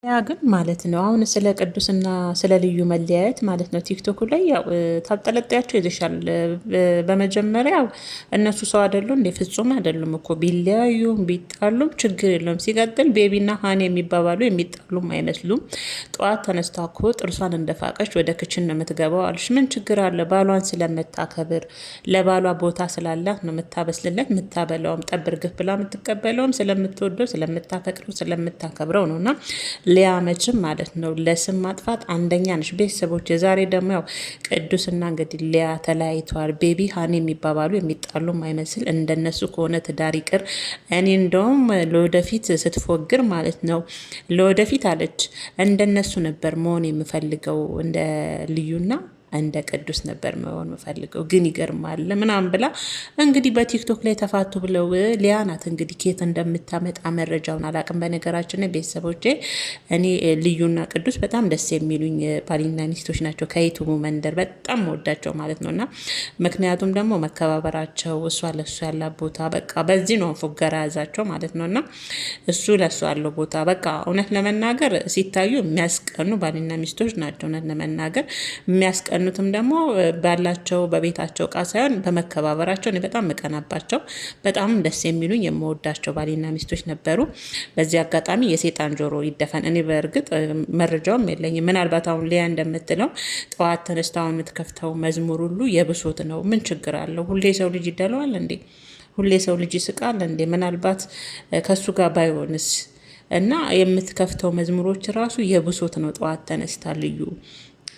ያ ግን ማለት ነው አሁን ስለ ቅዱስና ስለ ልዩ መለያየት ማለት ነው ቲክቶኩ ላይ ያው ታብጠለጥያቸው ይዘሻል። በመጀመሪያው እነሱ ሰው አይደሉ እንዴ? ፍጹም አይደሉም እኮ ቢለያዩም ቢጣሉም ችግር የለውም። ሲቀጥል ቤቢና ሀን የሚባባሉ የሚጣሉም አይመስሉም። ጠዋት ተነስታ እኮ ጥርሷን እንደፋቀች ወደ ክችን ነው የምትገባው አልሽ። ምን ችግር አለ? ባሏን ስለምታከብር ለባሏ ቦታ ስላላት ነው የምታበስልለት የምታበላውም ጠብር ግፍ ብላ የምትቀበለውም ስለምትወደው ስለምታፈቅረው ስለምታከብረው ነው። እና ሊያመችም ማለት ነው ለስም ማጥፋት አንደኛ ነች። ቤተሰቦች የዛሬ ደግሞ ያው ቅዱስና እንግዲህ ሊያ ተለያይተዋል። ቤቢ ሀኒ የሚባባሉ የሚጣሉም አይመስል እንደነሱ ከሆነ ትዳር ይቅር። እኔ እንደውም ለወደፊት ስትፎግር ማለት ነው ለወደፊት አለች እንደነሱ ነበር መሆን የምፈልገው እንደ ልዩና እንደ ቅዱስ ነበር መሆን የምፈልገው ግን ይገርማል ምናምን ብላ እንግዲህ በቲክቶክ ላይ ተፋቱ ብለው ሊያ ናት እንግዲህ ኬት እንደምታመጣ መረጃውን አላቅም። በነገራችን ቤተሰቦቼ እኔ ልዩና ቅዱስ በጣም ደስ የሚሉኝ ባልና ሚስቶች ናቸው። ከዩቱቡ መንደር በጣም ወዳቸው ማለት ነው። እና ምክንያቱም ደግሞ መከባበራቸው እሷ ለሱ ያላት ቦታ በቃ በዚህ ነው ፉገራ ያዛቸው ማለት ነው። እና እሱ ለሱ ያለው ቦታ በቃ እውነት ለመናገር ሲታዩ የሚያስቀኑ ባልና ሚስቶች ናቸው። እውነት ለመናገር የሚያስቀኑ ኑትም ደግሞ ባላቸው በቤታቸው እቃ ሳይሆን በመከባበራቸው እኔ በጣም ምቀናባቸው በጣም ደስ የሚሉኝ የምወዳቸው ባልና ሚስቶች ነበሩ። በዚህ አጋጣሚ የሴጣን ጆሮ ይደፈን። እኔ በእርግጥ መረጃውም የለኝም። ምናልባት አሁን ሊያ እንደምትለው ጠዋት ተነስታውን የምትከፍተው መዝሙር ሁሉ የብሶት ነው። ምን ችግር አለው? ሁሌ ሰው ልጅ ይደለዋል እንዴ? ሁሌ ሰው ልጅ ይስቃል እንዴ? ምናልባት ከሱ ጋር ባይሆንስ? እና የምትከፍተው መዝሙሮች ራሱ የብሶት ነው። ጠዋት ተነስታ ልዩ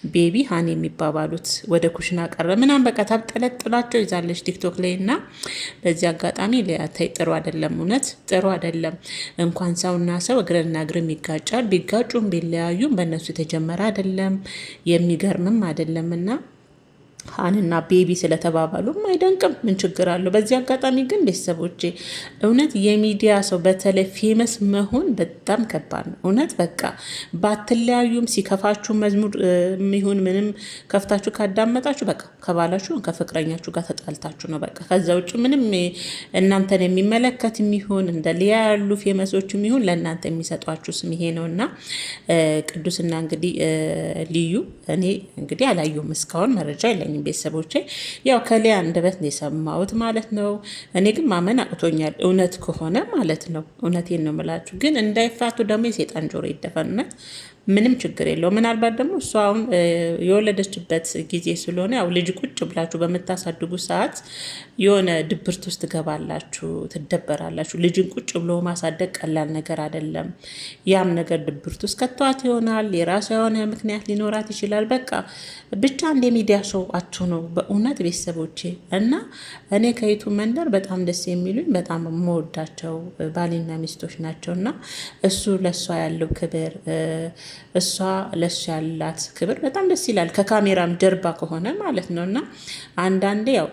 ቤቢ ሀን የሚባባሉት ወደ ኩሽና ቀረ ምናምን በቃ ታብጠለጥላቸው ይዛለች ቲክቶክ ላይ። እና በዚህ አጋጣሚ ሊያታይ ጥሩ አይደለም፣ እውነት ጥሩ አይደለም። እንኳን ሰውና ሰው እግርና እግርም ይጋጫል። ቢጋጩም ቢለያዩም በእነሱ የተጀመረ አይደለም፣ የሚገርምም አይደለም። እና ሀንና ቤቢ ስለተባባሉም አይደንቅም። ምን ችግር አለው? በዚህ አጋጣሚ ግን ቤተሰቦቼ እውነት የሚዲያ ሰው በተለይ ፌመስ መሆን በጣም ከባድ ነው። እውነት በቃ ባትለያዩም ሲከፋችሁ መዝሙር ይሁን ምንም ከፍታችሁ ካዳመጣችሁ በቃ ከባላችሁ ከፍቅረኛችሁ ጋር ተጣልታችሁ ነው በቃ። ከዛ ውጭ ምንም እናንተን የሚመለከት የሚሆን እንደ ሊያ ያሉ ፌመሶች የሚሆን ለእናንተ የሚሰጧችሁ ስም ይሄ ነው። እና ቅዱስና እንግዲህ ልዩ እኔ እንግዲህ አላየሁም እስካሁን መረጃ የለኝም። ቤተሰቦቼ ያው ከሊያ አንደበት ነው የሰማሁት ማለት ነው። እኔ ግን ማመን አቅቶኛል እውነት ከሆነ ማለት ነው። እውነቴን ነው የምላችሁ። ግን እንዳይፋቱ ደግሞ የሴጣን ጆሮ ይደፈንነት ምንም ችግር የለው። ምናልባት ደግሞ እሷ አሁን የወለደችበት ጊዜ ስለሆነ ያው ልጅ ቁጭ ብላችሁ በምታሳድጉ ሰዓት የሆነ ድብርት ውስጥ ትገባላችሁ፣ ትደበራላችሁ። ልጅን ቁጭ ብሎ ማሳደግ ቀላል ነገር አይደለም። ያም ነገር ድብርት ውስጥ ከተዋት ይሆናል። የራሷ የሆነ ምክንያት ሊኖራት ይችላል። በቃ ብቻ እንደ ሚዲያ ሰው አትሁኑ በእውነት ቤተሰቦቼ። እና እኔ ከዩቱ መንደር በጣም ደስ የሚሉኝ በጣም የምወዳቸው ባልና ሚስቶች ናቸው። እና እሱ ለእሷ ያለው ክብር እሷ ለሱ ያላት ክብር በጣም ደስ ይላል። ከካሜራም ጀርባ ከሆነ ማለት ነው። እና አንዳንዴ ያው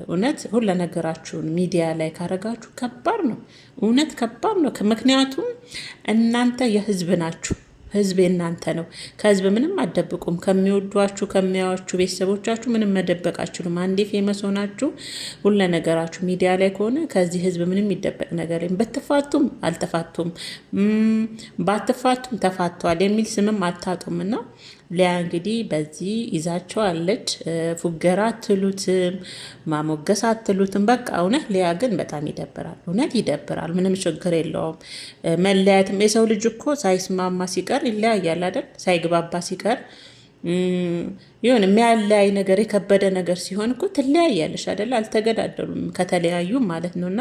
እውነት ሁለ ነገራችሁን ሚዲያ ላይ ካረጋችሁ ከባድ ነው። እውነት ከባድ ነው። ምክንያቱም እናንተ የህዝብ ናችሁ። ህዝብ የእናንተ ነው። ከህዝብ ምንም አትደብቁም። ከሚወዷችሁ ከሚያዋችሁ ቤተሰቦቻችሁ ምንም መደበቅ አችሉም። አንዴ ፌመስ ሆናችሁ ሁለ ነገራችሁ ሚዲያ ላይ ከሆነ ከዚህ ህዝብ ምንም ይደበቅ ነገር የለም። በትፋቱም አልተፋቱም፣ ባትፋቱም ተፋተዋል የሚል ስምም አታጡም። እና ሊያ እንግዲህ በዚህ ይዛቸዋለች። ፉገራ አትሉትም፣ ማሞገስ አትሉትም። በቃ እውነት ሊያ ግን በጣም ይደብራል። እውነት ይደብራል። ምንም ችግር የለውም። መለያየትም የሰው ልጅ እኮ ሳይስማማ ሲቀር ይለያያል አይደል? ሳይግባባ ሲቀር ይሁን የሚያለያይ ነገር የከበደ ነገር ሲሆን እኮ ትለያያለሽ አይደል? አልተገዳደሉም ከተለያዩ ማለት ነው። እና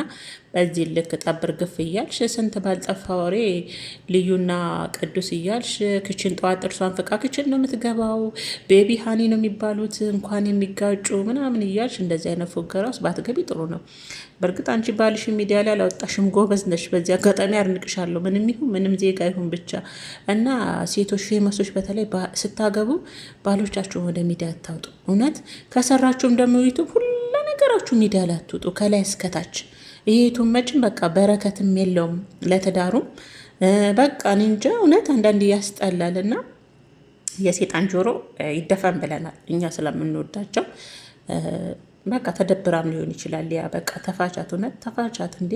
በዚህ ልክ ጠብር ግፍ እያልሽ ስንት ባልጠፋ ወሬ ልዩና ቅዱስ እያልሽ ክችን ጠዋት ጥርሷን ፍቃ ክችን ነው የምትገባው። ቤቢ ሀኒ ነው የሚባሉት እንኳን የሚጋጩ ምናምን እያልሽ እንደዚህ አይነት ፉገራ ውስጥ ባትገቢ ጥሩ ነው። በእርግጥ አንቺ ባልሽ ሚዲያ ላይ አላወጣሽም፣ ጎበዝ ነሽ። በዚህ አጋጣሚ አድንቅሻለሁ። ምንም ይሁን ምንም ዜጋ ይሁን ብቻ። እና ሴቶች ፌመሶች በተለይ ስታገቡ ባሎቻችሁ ወደ ሚዲያ አታውጡ። እውነት ከሰራችሁም ደግሞ ዩቱብ ሁሉ ነገራችሁ ሚዲያ ላይ አትውጡ፣ ከላይ እስከታች። ይሄ ዩቱብ መቼም በቃ በረከትም የለውም ለትዳሩም። በቃ እኔ እንጃ እውነት አንዳንድ ያስጠላል። እና የሴጣን ጆሮ ይደፈን ብለናል እኛ ስለምንወዳቸው። በቃ ተደብራም ሊሆን ይችላል። ያ በቃ ተፋቻት፣ እውነት ተፋቻት። እንዴ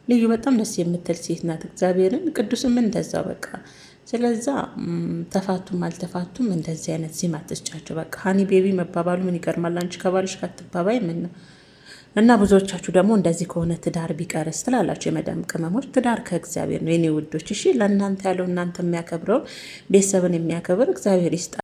ልዩ በጣም ደስ የምትል ሴት ናት። እግዚአብሔርን ቅዱስም እንደዛው በቃ ስለዛ ተፋቱም አልተፋቱም እንደዚህ አይነት ዚም አትስጫቸው። በቃ ሀኒ ቤቢ መባባሉ ምን ይገርማል? አንቺ ከባልሽ ካትባባይ ምን ነው? እና ብዙዎቻችሁ ደግሞ እንደዚህ ከሆነ ትዳር ቢቀርስ ትላላችሁ። የመዳም ቅመሞች ትዳር ከእግዚአብሔር ነው የኔ ውዶች። እሺ ለእናንተ ያለው እናንተ የሚያከብረውን ቤተሰብን የሚያከብር እግዚአብሔር ይስጣል።